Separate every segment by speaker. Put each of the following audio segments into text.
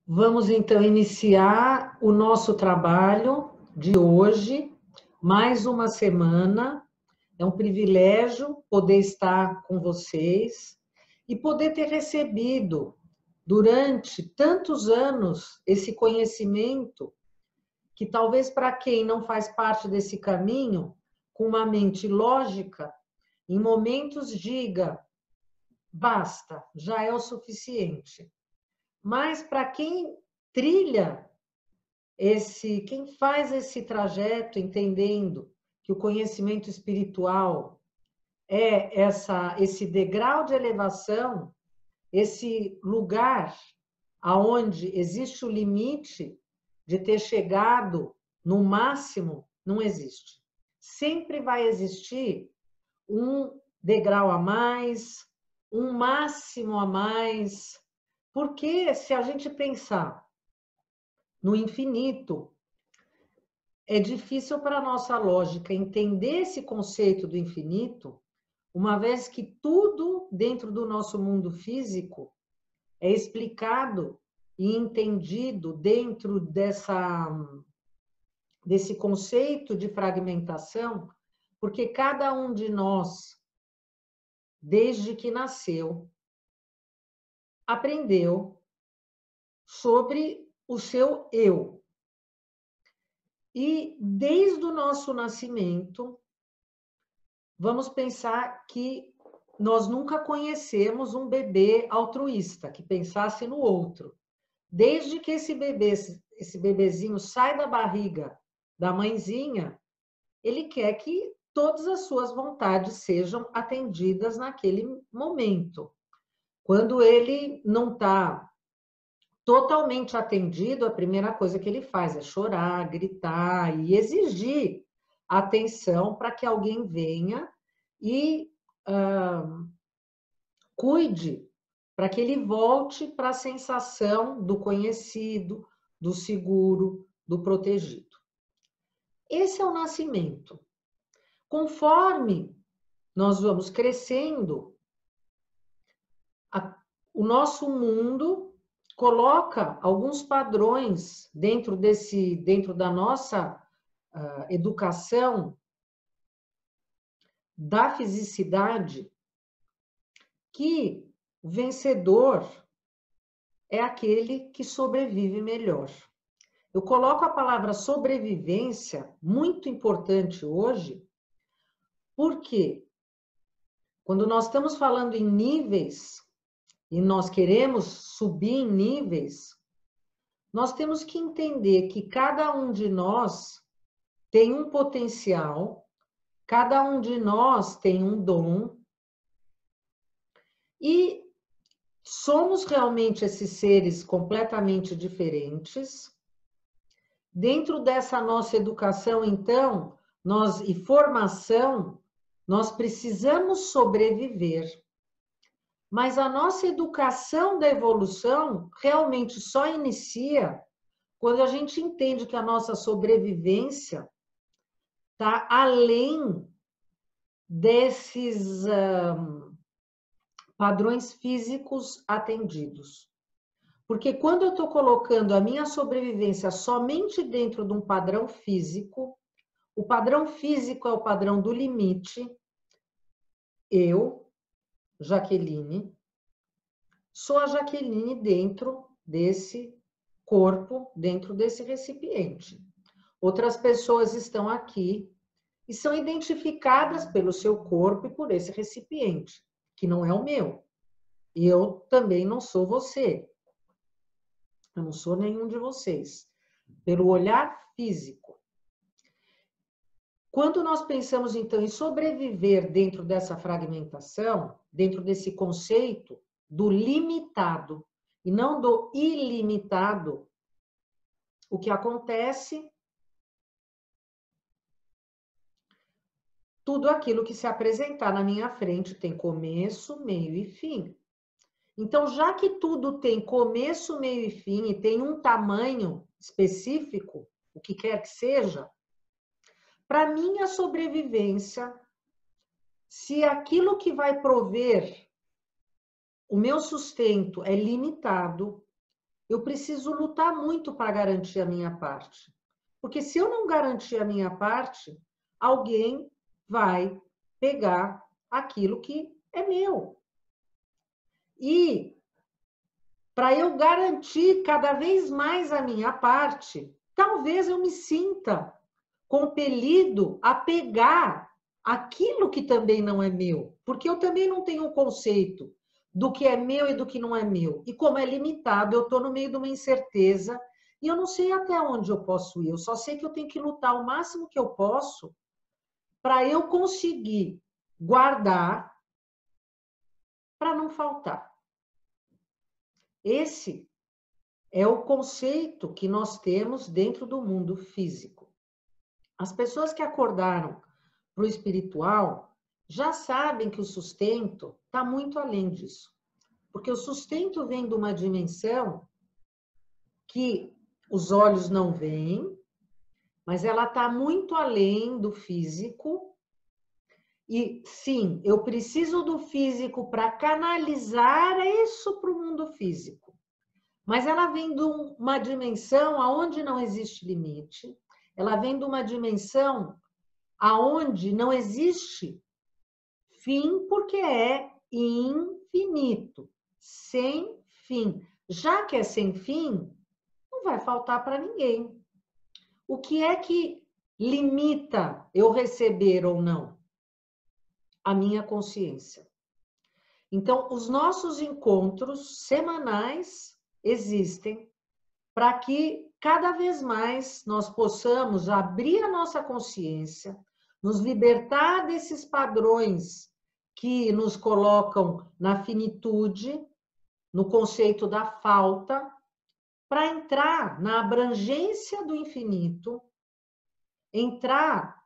Speaker 1: Vamos então iniciar o nosso trabalho de hoje, mais uma semana. É um privilégio poder estar com vocês e poder ter recebido durante tantos anos esse conhecimento que talvez para quem não faz parte desse caminho, com uma mente lógica, em momentos diga, basta, já é o suficiente. Mas para quem trilha quem faz esse trajeto entendendo que o conhecimento espiritual é esse degrau de elevação, esse lugar aonde existe o limite de ter chegado no máximo, não existe. Sempre vai existir um degrau a mais, um máximo a mais, porque se a gente pensar no infinito, é difícil para a nossa lógica entender esse conceito do infinito, uma vez que tudo dentro do nosso mundo físico é explicado e entendido dentro desse conceito de fragmentação, porque cada um de nós, desde que nasceu, aprendeu sobre o seu eu. E desde o nosso nascimento, vamos pensar que nós nunca conhecemos um bebê altruísta, que pensasse no outro. Desde que esse bebezinho sai da barriga da mãezinha, ele quer que todas as suas vontades sejam atendidas naquele momento. Quando ele não está totalmente atendido, a primeira coisa que ele faz é chorar, gritar e exigir atenção para que alguém venha e cuide, para que ele volte para a sensação do conhecido, do seguro, do protegido. Esse é o nascimento. Conforme nós vamos crescendo, o nosso mundo coloca alguns padrões dentro da nossa educação da fisicidade, que o vencedor é aquele que sobrevive melhor. Eu coloco a palavra sobrevivência, muito importante hoje, porque quando nós estamos falando em níveis e nós queremos subir em níveis, nós temos que entender que cada um de nós tem um potencial, cada um de nós tem um dom, e somos realmente esses seres completamente diferentes. Dentro dessa nossa educação, então, e formação, nós precisamos sobreviver. Mas a nossa educação da evolução realmente só inicia quando a gente entende que a nossa sobrevivência está além desses padrões físicos atendidos. Porque quando eu estou colocando a minha sobrevivência somente dentro de um padrão físico, o padrão físico é o padrão do limite. Eu, Jaqueline, sou a Jaqueline dentro desse corpo, dentro desse recipiente. Outras pessoas estão aqui e são identificadas pelo seu corpo e por esse recipiente, que não é o meu. E eu também não sou você. Eu não sou nenhum de vocês. Pelo olhar físico. Quando nós pensamos, então, em sobreviver dentro dessa fragmentação, dentro desse conceito do limitado e não do ilimitado, o que acontece? Tudo aquilo que se apresentar na minha frente tem começo, meio e fim. Então, já que tudo tem começo, meio e fim e tem um tamanho específico, o que quer que seja, para minha sobrevivência, se aquilo que vai prover o meu sustento é limitado, eu preciso lutar muito para garantir a minha parte. Porque se eu não garantir a minha parte, alguém vai pegar aquilo que é meu. E para eu garantir cada vez mais a minha parte, talvez eu me sinta compelido a pegar aquilo que também não é meu, porque eu também não tenho um conceito do que é meu e do que não é meu. E como é limitado, eu estou no meio de uma incerteza e eu não sei até onde eu posso ir. Eu só sei que eu tenho que lutar o máximo que eu posso para eu conseguir guardar para não faltar. Esse é o conceito que nós temos dentro do mundo físico. As pessoas que acordaram para o espiritual já sabem que o sustento está muito além disso. Porque o sustento vem de uma dimensão que os olhos não veem, mas ela está muito além do físico. E sim, eu preciso do físico para canalizar isso para o mundo físico. Mas ela vem de uma dimensão aonde não existe limite, ela vem de uma dimensão aonde não existe fim, porque é infinito, sem fim. Já que é sem fim, não vai faltar para ninguém. O que é que limita eu receber ou não? A minha consciência. Então, os nossos encontros semanais existem para que cada vez mais nós possamos abrir a nossa consciência, nos libertar desses padrões que nos colocam na finitude, no conceito da falta, para entrar na abrangência do infinito, entrar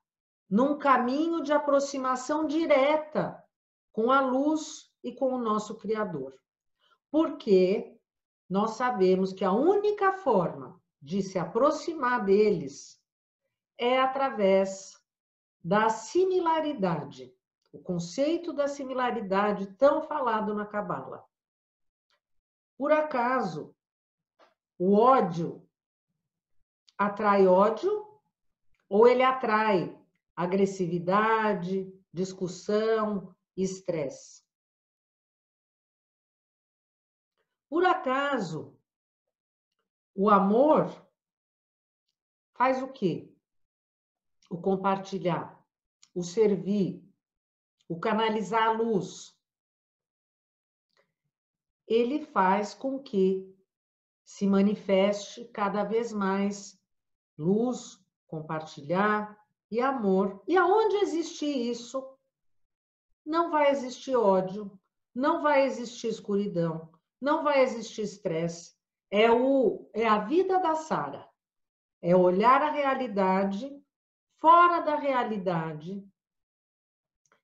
Speaker 1: num caminho de aproximação direta com a luz e com o nosso Criador. Porque nós sabemos que a única forma de se aproximar deles é através da similaridade, o conceito da similaridade tão falado na Cabala. Por acaso, o ódio atrai ódio ou ele atrai agressividade, discussão, estresse? Por acaso, o amor faz o quê? O compartilhar, o servir, o canalizar a luz. Ele faz com que se manifeste cada vez mais luz, compartilhar e amor. E aonde existe isso, não vai existir ódio, não vai existir escuridão, não vai existir estresse. É a vida da Sara. É olhar a realidade fora da realidade.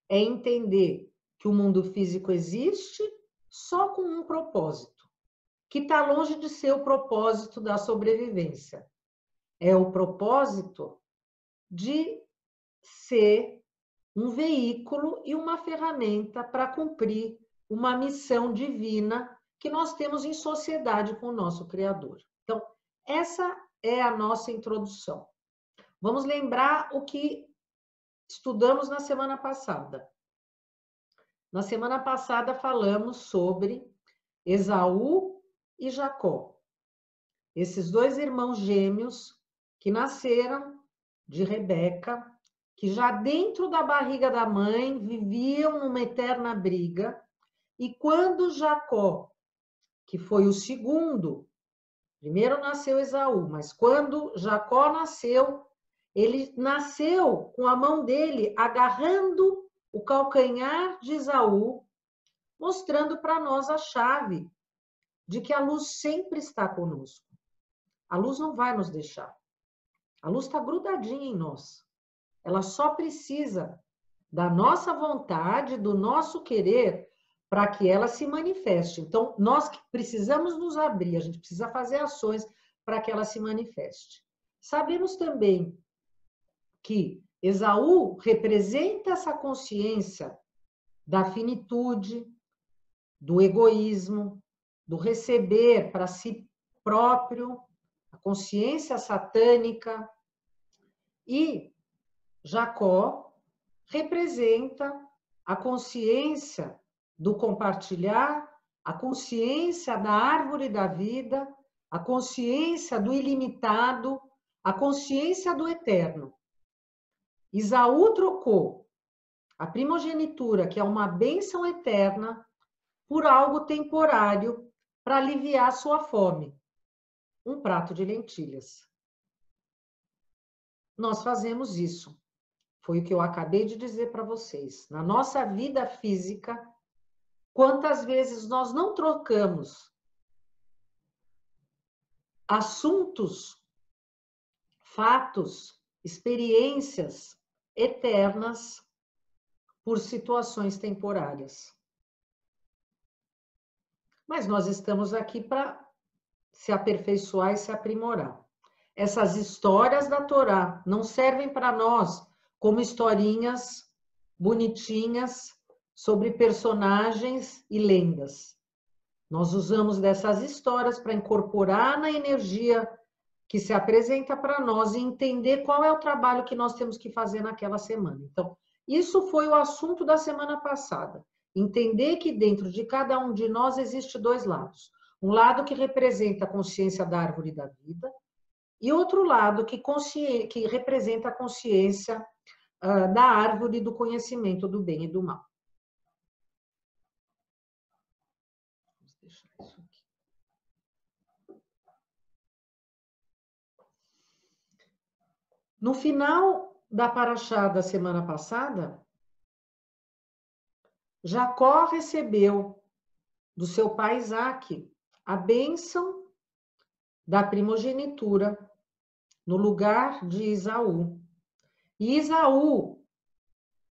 Speaker 1: É entender que o mundo físico existe só com um propósito, que está longe de ser o propósito da sobrevivência. É o propósito de ser um veículo e uma ferramenta para cumprir uma missão divina que nós temos em sociedade com o nosso Criador. Então, essa é a nossa introdução. Vamos lembrar o que estudamos na semana passada. Na semana passada falamos sobre Esaú e Jacó. Esses dois irmãos gêmeos que nasceram de Rebeca, que já dentro da barriga da mãe viviam numa eterna briga, e quando Jacó, que foi o segundo, primeiro nasceu Esaú, mas quando Jacó nasceu, ele nasceu com a mão dele agarrando o calcanhar de Esaú, mostrando para nós a chave de que a luz sempre está conosco. A luz não vai nos deixar. A luz está grudadinha em nós. Ela só precisa da nossa vontade, do nosso querer, para que ela se manifeste. Então, nós precisamos nos abrir, a gente precisa fazer ações para que ela se manifeste. Sabemos também que Esaú representa essa consciência da finitude, do egoísmo, do receber para si próprio, a consciência satânica. E Jacó representa a consciência do compartilhar, a consciência da árvore da vida, a consciência do ilimitado, a consciência do eterno. Esaú trocou a primogenitura, que é uma bênção eterna, por algo temporário para aliviar sua fome. Um prato de lentilhas. Nós fazemos isso. Foi o que eu acabei de dizer para vocês. Na nossa vida física, quantas vezes nós não trocamos assuntos, fatos, experiências eternas por situações temporárias. Mas nós estamos aqui para se aperfeiçoar e se aprimorar. Essas histórias da Torá não servem para nós como historinhas bonitinhas sobre personagens e lendas. Nós usamos dessas histórias para incorporar na energia que se apresenta para nós e entender qual é o trabalho que nós temos que fazer naquela semana. Então, isso foi o assunto da semana passada. Entender que dentro de cada um de nós existe dois lados. Um lado que representa a consciência da árvore da vida e outro lado que representa a consciência da árvore do conhecimento do bem e do mal. Vamos deixar isso aqui. No final da paraxá da semana passada, Jacó recebeu do seu pai Isaque a bênção da primogenitura no lugar de Esaú. E Esaú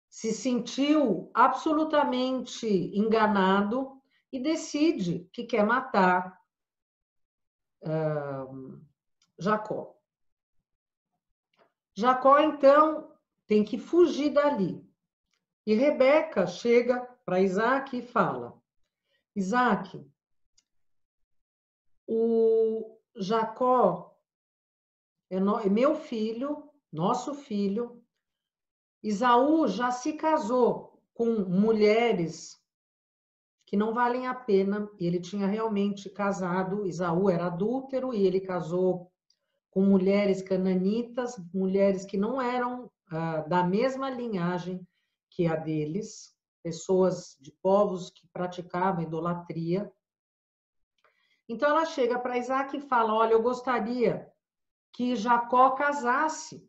Speaker 1: se sentiu absolutamente enganado e decide que quer matar Jacó. Jacó, então, tem que fugir dali. E Rebeca chega para Isaque e fala: Isaque, o Jacó é meu filho, nosso filho. Esaú já se casou com mulheres que não valem a pena. Ele tinha realmente casado, Esaú era adúltero e ele casou com mulheres cananitas, mulheres que não eram da mesma linhagem que a deles, pessoas de povos que praticavam idolatria. Então ela chega para Isaque e fala: olha, eu gostaria que Jacó casasse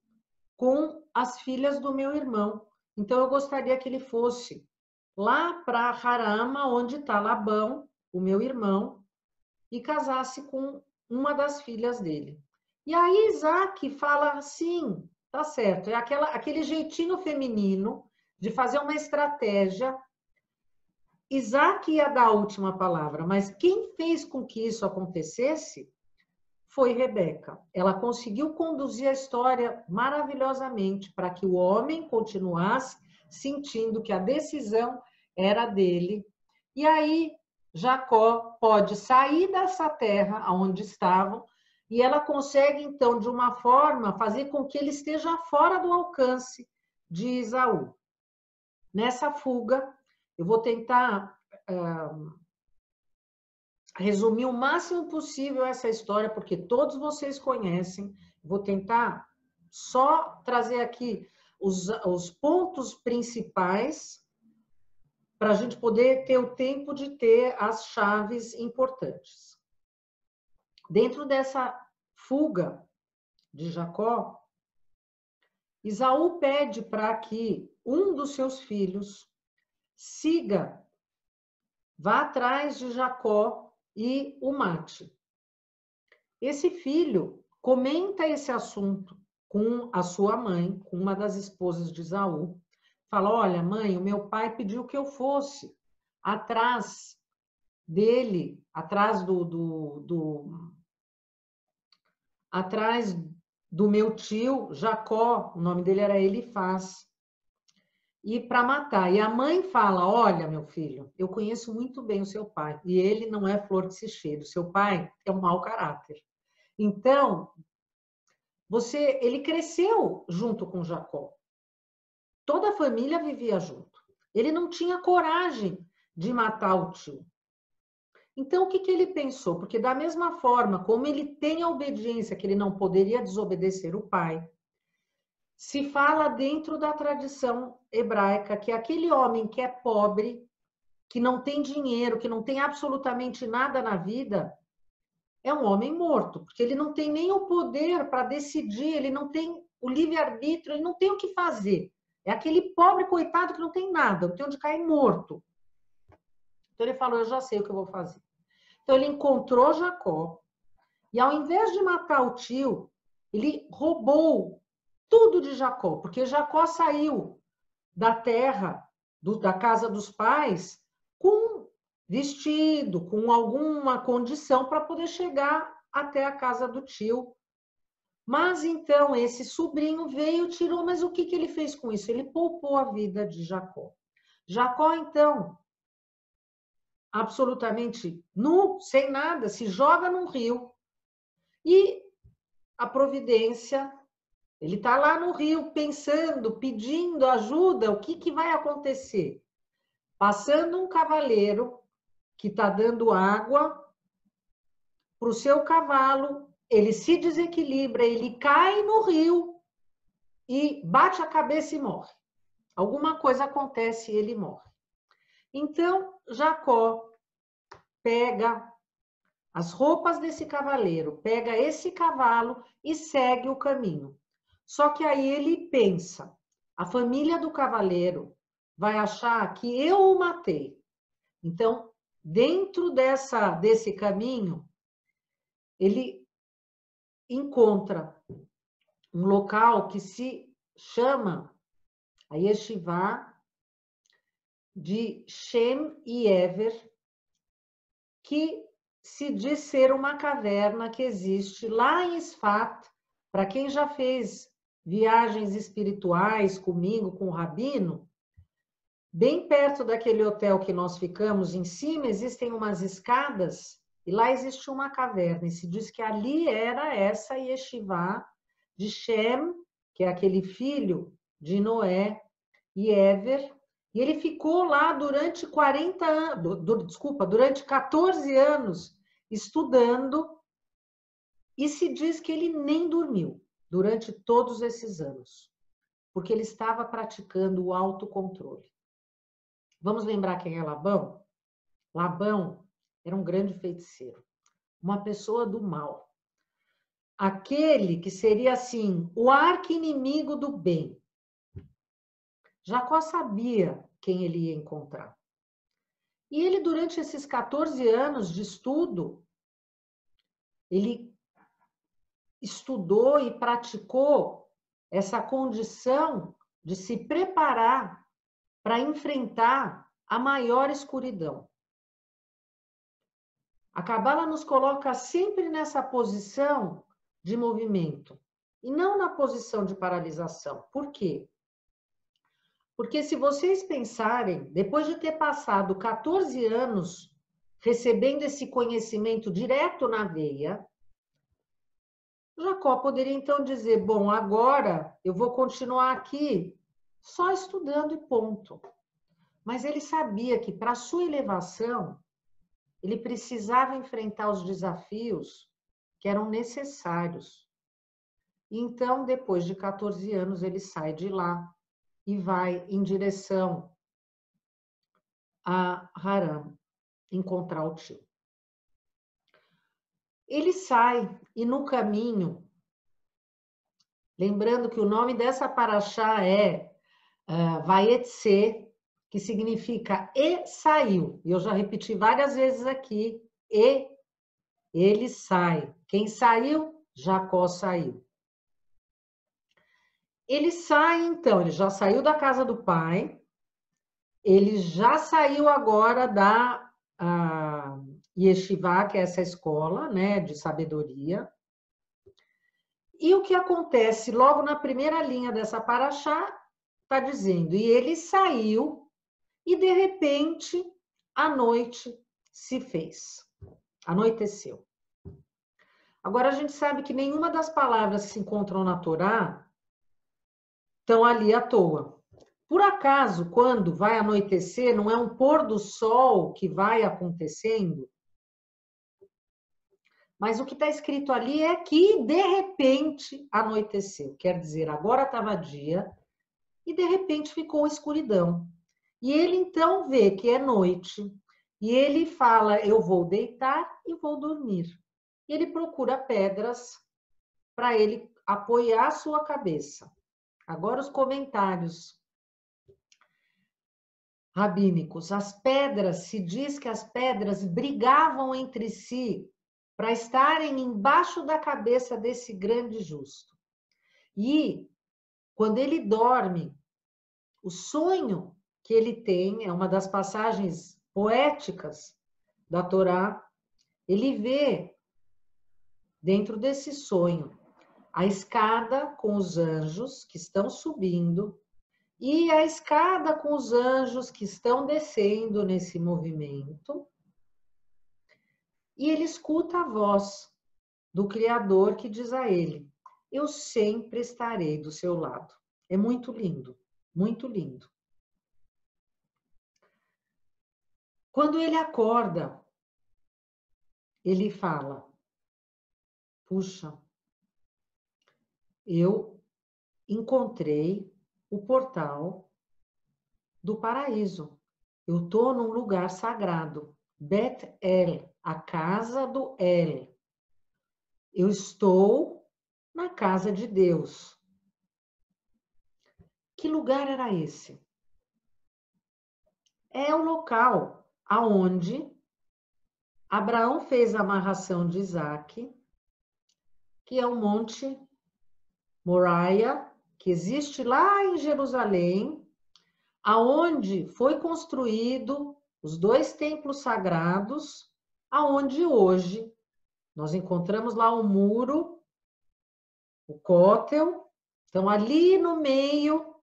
Speaker 1: com as filhas do meu irmão. Então eu gostaria que ele fosse lá para Harama, onde está Labão, o meu irmão, e casasse com uma das filhas dele. E aí Isaque fala assim, tá certo, é aquele jeitinho feminino de fazer uma estratégia. Isaque ia dar a última palavra, mas quem fez com que isso acontecesse foi Rebeca. Ela conseguiu conduzir a história maravilhosamente para que o homem continuasse sentindo que a decisão era dele. E aí Jacó pode sair dessa terra onde estavam e ela consegue, então, de uma forma, fazer com que ele esteja fora do alcance de Esaú. Nessa fuga, eu vou tentar resumir o máximo possível essa história, porque todos vocês conhecem. Vou tentar só trazer aqui os pontos principais para a gente poder ter o tempo de ter as chaves importantes. Dentro dessa fuga de Jacó, Esaú pede para que um dos seus filhos vá atrás de Jacó e o mate. Esse filho comenta esse assunto com a sua mãe, com uma das esposas de Esaú. Fala: olha, mãe, o meu pai pediu que eu fosse atrás dele, atrás do meu tio Jacó, o nome dele era Elifaz. e para matar. E a mãe fala: olha, meu filho, eu conheço muito bem o seu pai, e ele não é flor de se cheiro. Seu pai é um mau caráter. Então, ele cresceu junto com Jacó. Toda a família vivia junto. Ele não tinha coragem de matar o tio. Então, o que ele pensou? Porque da mesma forma como ele tem a obediência, que ele não poderia desobedecer o pai, se fala dentro da tradição hebraica que aquele homem que é pobre, que não tem dinheiro, que não tem absolutamente nada na vida, é um homem morto, porque ele não tem nem o poder para decidir, ele não tem o livre-arbítrio, ele não tem o que fazer. É aquele pobre coitado que não tem nada, não tem onde cair morto. Então ele falou: eu já sei o que eu vou fazer. Então ele encontrou Jacó e, ao invés de matar o tio, ele roubou tudo de Jacó, porque Jacó saiu da terra, da casa dos pais, com vestido, com alguma condição para poder chegar até a casa do tio. Mas então esse sobrinho veio e tirou, mas o que ele fez com isso? Ele poupou a vida de Jacó. Jacó, então, absolutamente nu, sem nada, se joga num rio e a providência, ele está lá no rio pensando, pedindo ajuda, o que vai acontecer? Passando um cavaleiro que está dando água para o seu cavalo, ele se desequilibra, ele cai no rio e bate a cabeça e morre. Alguma coisa acontece e ele morre. Então, Jacó pega as roupas desse cavaleiro, pega esse cavalo e segue o caminho. Só que aí ele pensa: a família do cavaleiro vai achar que eu o matei. Então, dentro desse caminho, ele encontra um local que se chama a Yeshivá de Shem e Ever, que se diz ser uma caverna que existe lá em Sfat. Para quem já fez viagens espirituais comigo, com o Rabino, bem perto daquele hotel que nós ficamos, em cima existem umas escadas e lá existe uma caverna. E se diz que ali era essa Yeshivá de Shem, que é aquele filho de Noé, e Ever, e ele ficou lá durante 40 anos, durante 14 anos estudando, e se diz que ele nem dormiu durante todos esses anos, porque ele estava praticando o autocontrole. Vamos lembrar quem é Labão? Labão era um grande feiticeiro, uma pessoa do mal. Aquele que seria, assim, o arqui-inimigo do bem. Jacó sabia quem ele ia encontrar. E ele, durante esses 14 anos de estudo, ele estudou e praticou essa condição de se preparar para enfrentar a maior escuridão. A Cabala nos coloca sempre nessa posição de movimento e não na posição de paralisação. Por quê? Porque se vocês pensarem, depois de ter passado 14 anos recebendo esse conhecimento direto na veia, Jacó poderia então dizer: bom, agora eu vou continuar aqui só estudando e ponto. Mas ele sabia que para sua elevação, ele precisava enfrentar os desafios que eram necessários. Então, depois de 14 anos, ele sai de lá e vai em direção a Harã, encontrar o tio. Ele sai e no caminho, lembrando que o nome dessa paraxá é Vayetse, que significa e saiu. E eu já repeti várias vezes aqui, e ele sai. Quem saiu? Jacó saiu. Ele sai, então, ele já saiu da casa do pai, ele já saiu agora da Yeshivá, que é essa escola, né, de sabedoria. E o que acontece logo na primeira linha dessa paraxá está dizendo, e ele saiu e, de repente, a noite se fez. Anoiteceu. Agora, a gente sabe que nenhuma das palavras que se encontram na Torá estão ali à toa. Por acaso, quando vai anoitecer, não é um pôr do sol que vai acontecendo? Mas o que está escrito ali é que, de repente, anoiteceu. Quer dizer, agora estava dia e, de repente, ficou escuridão. E ele, então, vê que é noite. E ele fala, eu vou deitar e vou dormir. E ele procura pedras para ele apoiar a sua cabeça. Agora os comentários rabínicos. As pedras, se diz que as pedras brigavam entre si para estarem embaixo da cabeça desse grande justo. E quando ele dorme, o sonho que ele tem, é uma das passagens poéticas da Torá, ele vê dentro desse sonho a escada com os anjos que estão subindo e a escada com os anjos que estão descendo nesse movimento. E ele escuta a voz do Criador que diz a ele, eu sempre estarei do seu lado. É muito lindo, muito lindo. Quando ele acorda, ele fala, puxa, eu encontrei o portal do paraíso. Eu estou num lugar sagrado, Bet El, a casa do El. Eu estou na casa de Deus. Que lugar era esse? É o local aonde Abraão fez a amarração de Isaac, que é o Monte Moriah, que existe lá em Jerusalém, aonde foi construído os 2 templos sagrados, aonde hoje nós encontramos lá o muro, o cótel. Então, ali no meio,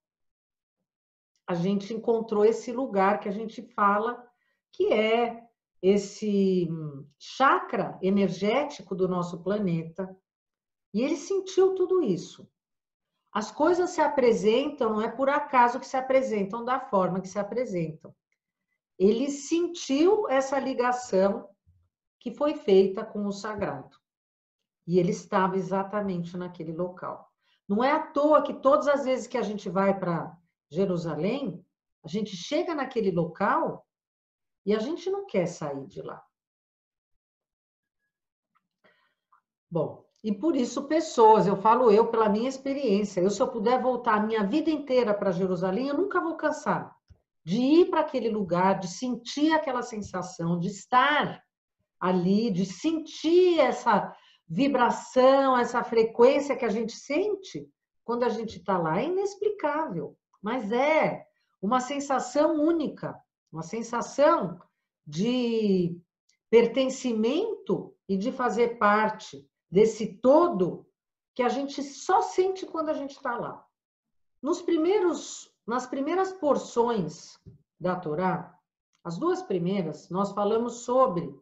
Speaker 1: a gente encontrou esse lugar que a gente fala que é esse chakra energético do nosso planeta. E ele sentiu tudo isso. As coisas se apresentam, não é por acaso que se apresentam da forma que se apresentam. Ele sentiu essa ligação que foi feita com o sagrado. E ele estava exatamente naquele local. Não é à toa que todas as vezes que a gente vai para Jerusalém, a gente chega naquele local e a gente não quer sair de lá. Bom, e por isso pessoas, eu falo eu pela minha experiência, se eu puder voltar a minha vida inteira para Jerusalém, eu nunca vou cansar de ir para aquele lugar, de sentir aquela sensação, de estar ali, de sentir essa vibração, essa frequência que a gente sente quando a gente está lá. É inexplicável, mas é uma sensação única, uma sensação de pertencimento e de fazer parte desse todo que a gente só sente quando a gente está lá. Nas primeiras porções da Torá, as 2 primeiras, nós falamos sobre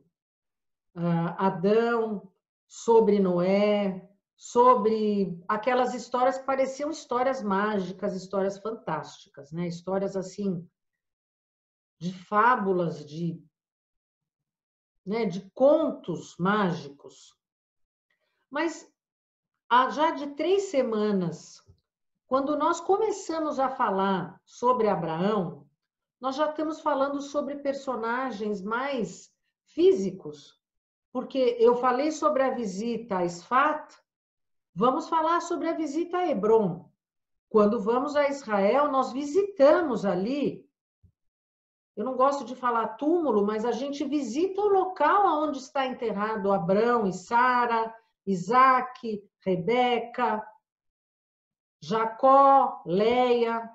Speaker 1: Adão, sobre Noé, sobre aquelas histórias que pareciam histórias mágicas, histórias fantásticas, né? Histórias assim, de fábulas, de contos mágicos. Mas já de 3 semanas, quando nós começamos a falar sobre Abraão, nós já estamos falando sobre personagens mais físicos, porque eu falei sobre a visita a Esfat, vamos falar sobre a visita a Hebron. Quando vamos a Israel, nós visitamos ali, eu não gosto de falar túmulo, mas a gente visita o local onde está enterrado Abrão e Sara, Isaac, Rebeca, Jacó, Leia.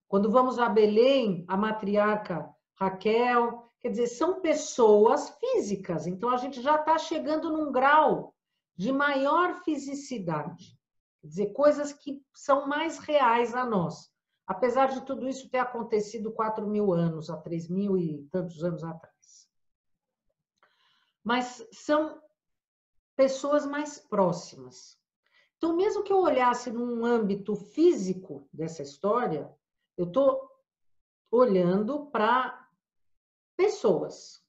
Speaker 1: Quando vamos a Belém, a matriarca Raquel. Quer dizer, são pessoas físicas. Então, a gente já está chegando num grau de maior fisicidade. Quer dizer, coisas que são mais reais a nós. apesar de tudo isso ter acontecido 4.000 anos, há 3.000 e tantos anos atrás. Mas são pessoas mais próximas. Então, mesmo que eu olhasse num âmbito físico dessa história, eu estou olhando para pessoas.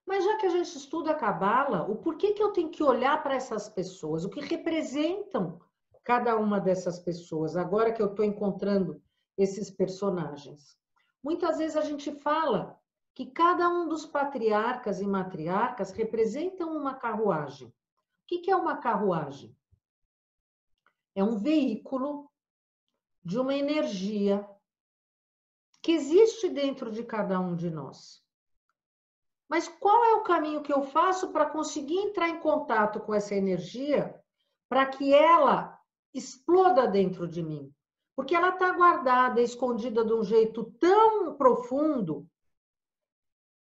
Speaker 1: Mas já que a gente estuda a Cabala, o porquê que eu tenho que olhar para essas pessoas? O que representam cada uma dessas pessoas, agora que eu estou encontrando esses personagens? Muitas vezes a gente fala que cada um dos patriarcas e matriarcas representam uma carruagem. O que é uma carruagem? É um veículo de uma energia que existe dentro de cada um de nós. Mas qual é o caminho que eu faço para conseguir entrar em contato com essa energia para que ela exploda dentro de mim? Porque ela está guardada, escondida de um jeito tão profundo,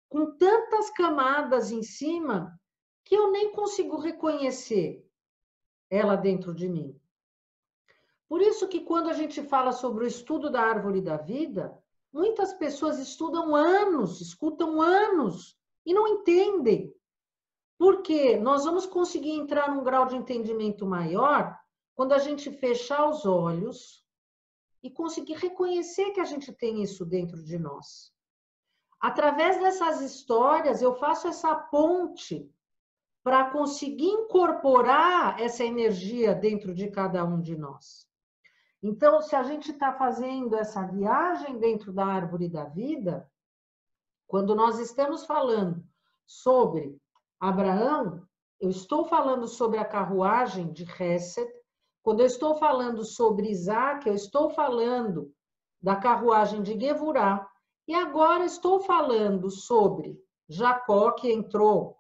Speaker 1: com tantas camadas em cima, que eu nem consigo reconhecer ela dentro de mim. Por isso que quando a gente fala sobre o estudo da árvore da vida, muitas pessoas estudam anos, escutam anos e não entendem. Porque nós vamos conseguir entrar num grau de entendimento maior quando a gente fechar os olhos e conseguir reconhecer que a gente tem isso dentro de nós. Através dessas histórias, eu faço essa ponte para conseguir incorporar essa energia dentro de cada um de nós. Então, se a gente está fazendo essa viagem dentro da árvore da vida, quando nós estamos falando sobre Abraão, eu estou falando sobre a carruagem de Hesed. Quando eu estou falando sobre Isaac, eu estou falando da carruagem de Gevurá. E agora estou falando sobre Jacó, que entrou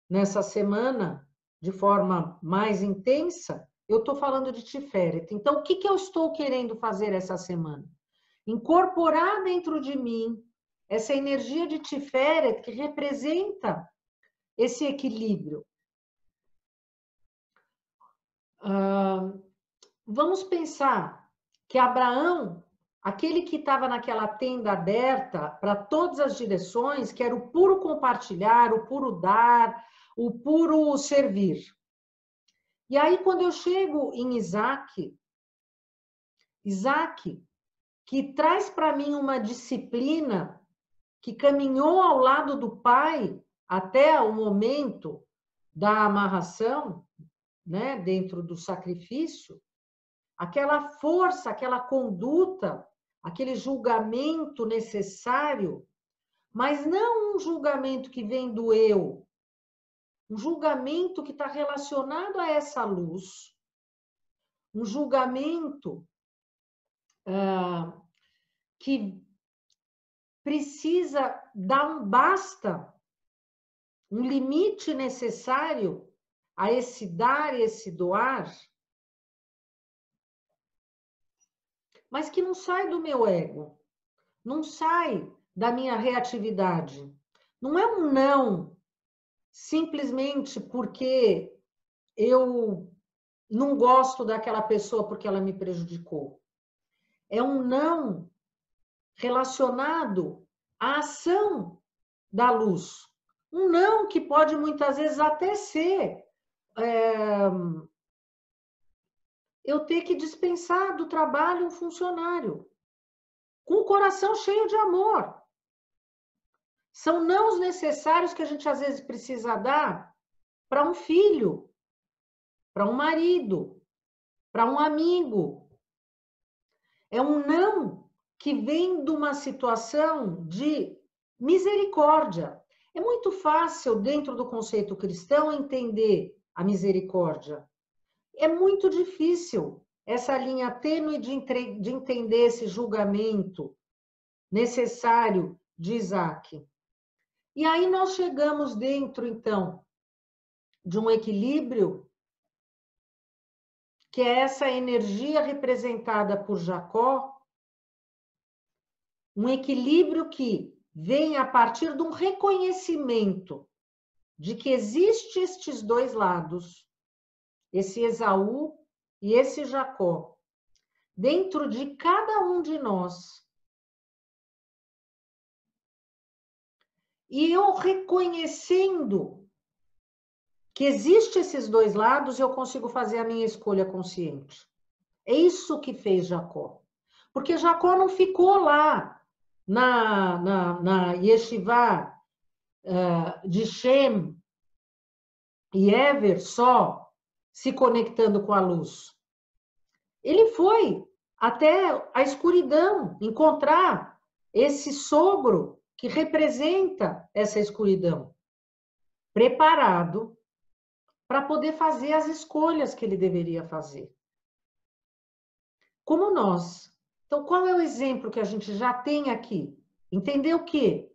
Speaker 1: nessa semana de forma mais intensa. Eu estou falando de Tiferet. Então, o que eu estou querendo fazer essa semana? Incorporar dentro de mim essa energia de Tiferet que representa esse equilíbrio. Vamos pensar que Abraão, aquele que estava naquela tenda aberta para todas as direções, que era o puro compartilhar, o puro dar, o puro servir. E aí, quando eu chego em Isaac, que traz para mim uma disciplina que caminhou ao lado do pai até o momento da amarração, né, dentro do sacrifício, aquela força, aquela conduta, aquele julgamento necessário, mas não um julgamento que vem do eu, um julgamento que está relacionado a essa luz, um julgamento que precisa dar um basta, um limite necessário a esse dar e esse doar, mas que não sai do meu ego, não sai da minha reatividade. Não é um não simplesmente porque eu não gosto daquela pessoa porque ela me prejudicou. É um não relacionado à ação da luz. Um não que pode muitas vezes até ser eu ter que dispensar do trabalho um funcionário com o coração cheio de amor. São nãos necessários que a gente às vezes precisa dar para um filho, para um marido, para um amigo. É um não que vem de uma situação de misericórdia. É muito fácil, dentro do conceito cristão, entender a misericórdia. É muito difícil essa linha tênue de entender esse julgamento necessário de Isaac. E aí nós chegamos dentro, então, de um equilíbrio, que é essa energia representada por Jacó, um equilíbrio que vem a partir de um reconhecimento de que existem estes dois lados, esse Esaú e esse Jacó, dentro de cada um de nós. E eu reconhecendo que existem esses dois lados, eu consigo fazer a minha escolha consciente. É isso que fez Jacó. Porque Jacó não ficou lá na Yeshiva de Shem e Ever só se conectando com a luz. Ele foi até a escuridão encontrar esse sogro que representa essa escuridão, preparado para poder fazer as escolhas que ele deveria fazer. Como nós. Então, qual é o exemplo que a gente já tem aqui? Entender o quê?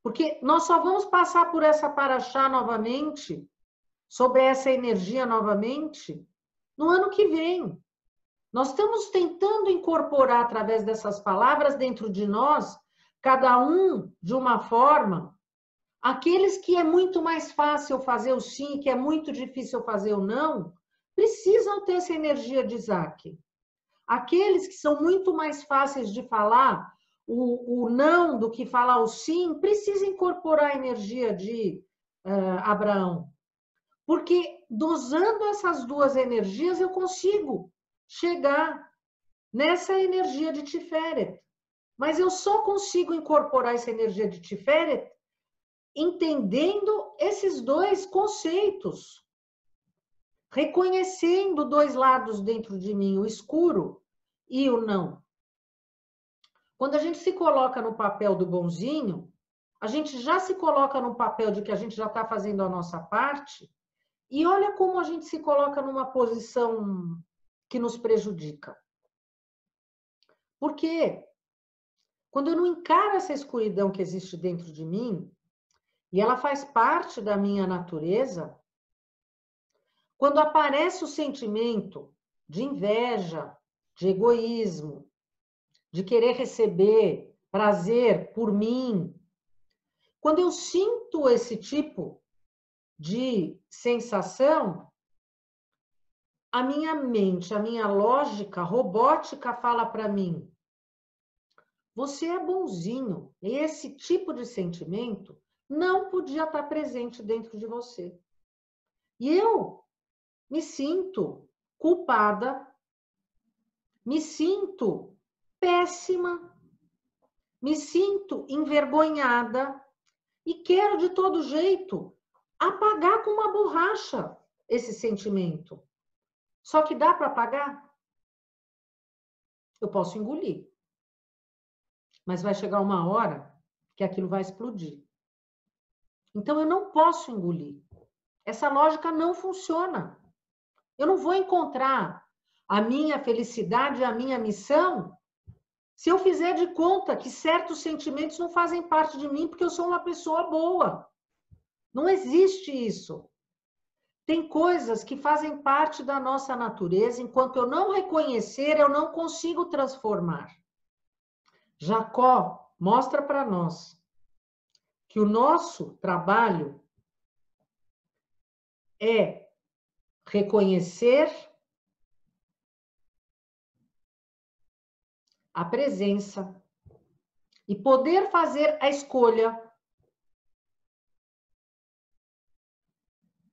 Speaker 1: Porque nós só vamos passar por essa paraxá novamente, sobre essa energia novamente, no ano que vem. Nós estamos tentando incorporar, através dessas palavras dentro de nós, cada um de uma forma, aqueles que é muito mais fácil fazer o sim, que é muito difícil fazer o não, precisam ter essa energia de Isaac. Aqueles que são muito mais fáceis de falar o não do que falar o sim, precisam incorporar a energia de Abraão. Porque dosando essas duas energias, eu consigo chegar nessa energia de Tiferet. Mas eu só consigo incorporar essa energia de Tiferet entendendo esses dois conceitos. Reconhecendo dois lados dentro de mim, o escuro e o não. Quando a gente se coloca no papel do bonzinho, a gente já se coloca no papel de que a gente já está fazendo a nossa parte, e olha como a gente se coloca numa posição que nos prejudica. Porque quando eu não encaro essa escuridão que existe dentro de mim, e ela faz parte da minha natureza, quando aparece o sentimento de inveja, de egoísmo, de querer receber prazer por mim, quando eu sinto esse tipo de sensação, a minha mente, a minha lógica robótica fala para mim: você é bonzinho. E esse tipo de sentimento não podia estar presente dentro de você. E eu me sinto culpada, me sinto péssima, me sinto envergonhada e quero de todo jeito apagar com uma borracha esse sentimento. Só que dá para apagar? Eu posso engolir. Mas vai chegar uma hora que aquilo vai explodir. Então eu não posso engolir. Essa lógica não funciona. Eu não vou encontrar a minha felicidade, a minha missão, se eu fizer de conta que certos sentimentos não fazem parte de mim porque eu sou uma pessoa boa. Não existe isso. Tem coisas que fazem parte da nossa natureza, enquanto eu não reconhecer, eu não consigo transformar. Jacó mostra para nós que o nosso trabalho é reconhecer a presença e poder fazer a escolha,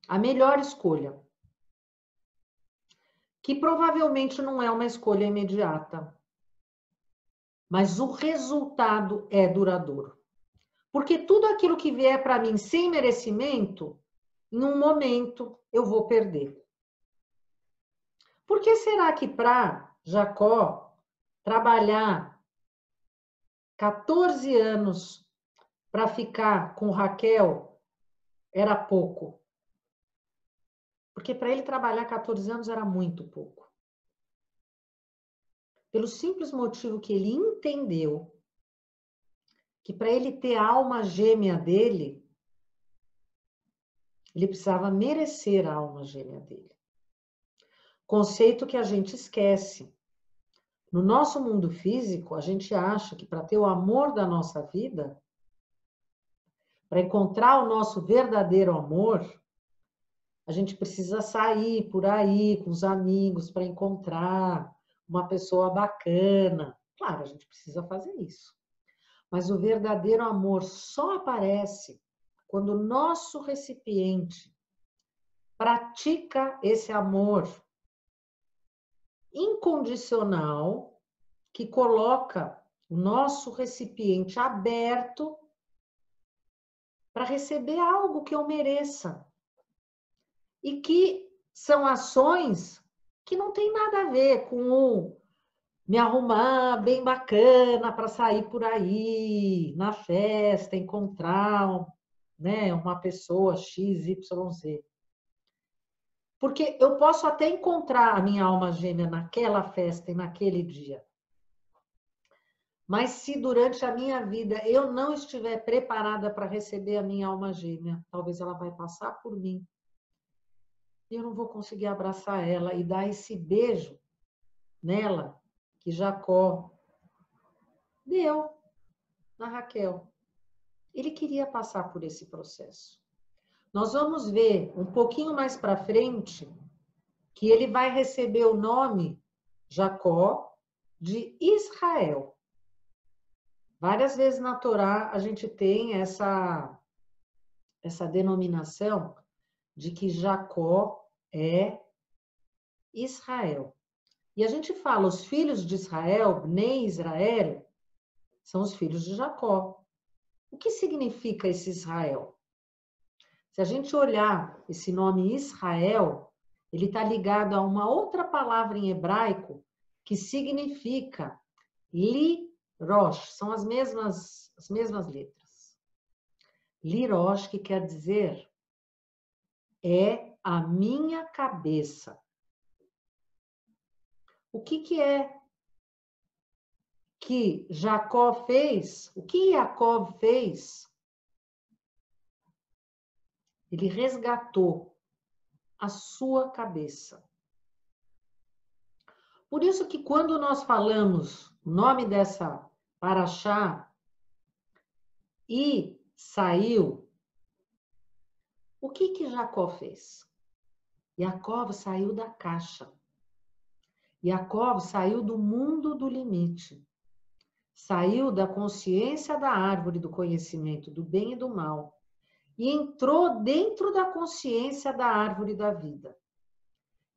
Speaker 1: a melhor escolha, que provavelmente não é uma escolha imediata, mas o resultado é duradouro. Porque tudo aquilo que vier para mim sem merecimento, em um momento eu vou perder. Por que será que para Jacó trabalhar 14 anos para ficar com Raquel era pouco? Porque para ele trabalhar 14 anos era muito pouco. Pelo simples motivo que ele entendeu que para ele ter a alma gêmea dele, ele precisava merecer a alma gêmea dele. Conceito que a gente esquece. No nosso mundo físico, a gente acha que para ter o amor da nossa vida, para encontrar o nosso verdadeiro amor, a gente precisa sair por aí com os amigos para encontrar uma pessoa bacana. Claro, a gente precisa fazer isso. Mas o verdadeiro amor só aparece quando o nosso recipiente pratica esse amor incondicional que coloca o nosso recipiente aberto para receber algo que eu mereça. E que são ações que não tem nada a ver com o me arrumar bem bacana para sair por aí, na festa, encontrar, né, uma pessoa XYZ. Porque eu posso até encontrar a minha alma gêmea naquela festa e naquele dia. Mas se durante a minha vida eu não estiver preparada para receber a minha alma gêmea, talvez ela vai passar por mim. E eu não vou conseguir abraçar ela e dar esse beijo nela que Jacó deu na Raquel. Ele queria passar por esse processo. Nós vamos ver um pouquinho mais para frente que ele vai receber o nome Jacó de Israel. Várias vezes na Torá a gente tem essa denominação de que Jacó é Israel. E a gente fala, os filhos de Israel, Bnei Israel, são os filhos de Jacó. O que significa esse Israel? Se a gente olhar esse nome Israel, ele está ligado a uma outra palavra em hebraico que significa Li-Rosh, são as mesmas letras. Li-Rosh, que quer dizer é a minha cabeça. O que é que Jacó fez? O que Jacó fez? Ele resgatou a sua cabeça. Por isso que quando nós falamos o nome dessa paraxá e saiu, o que Jacó fez? Jacó saiu da caixa. Jacó saiu do mundo do limite. Saiu da consciência da árvore do conhecimento do bem e do mal e entrou dentro da consciência da árvore da vida.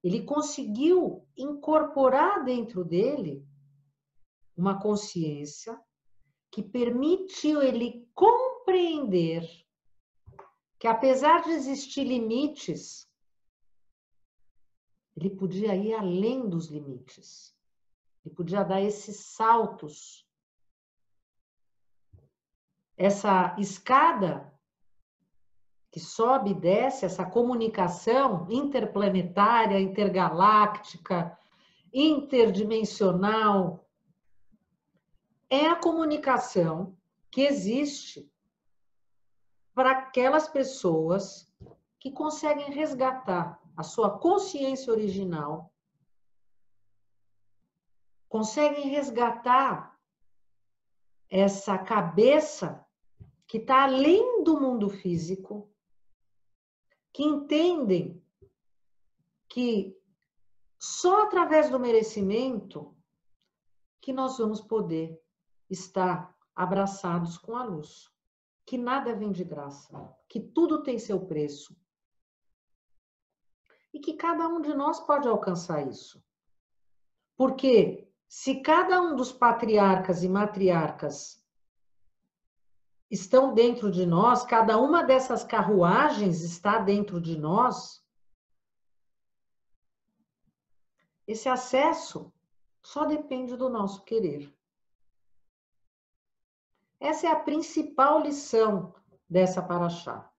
Speaker 1: Ele conseguiu incorporar dentro dele uma consciência que permitiu ele compreender que, apesar de existir limites, ele podia ir além dos limites. Ele podia dar esses saltos. Essa escada que sobe e desce, essa comunicação interplanetária, intergaláctica, interdimensional, é a comunicação que existe para aquelas pessoas que conseguem resgatar a sua consciência original, conseguem resgatar essa cabeça que está além do mundo físico, que entendem que só através do merecimento que nós vamos poder estar abraçados com a luz, que nada vem de graça, que tudo tem seu preço e que cada um de nós pode alcançar isso. Porque se cada um dos patriarcas e matriarcas estão dentro de nós, cada uma dessas carruagens está dentro de nós, esse acesso só depende do nosso querer. Essa é a principal lição dessa paraxá.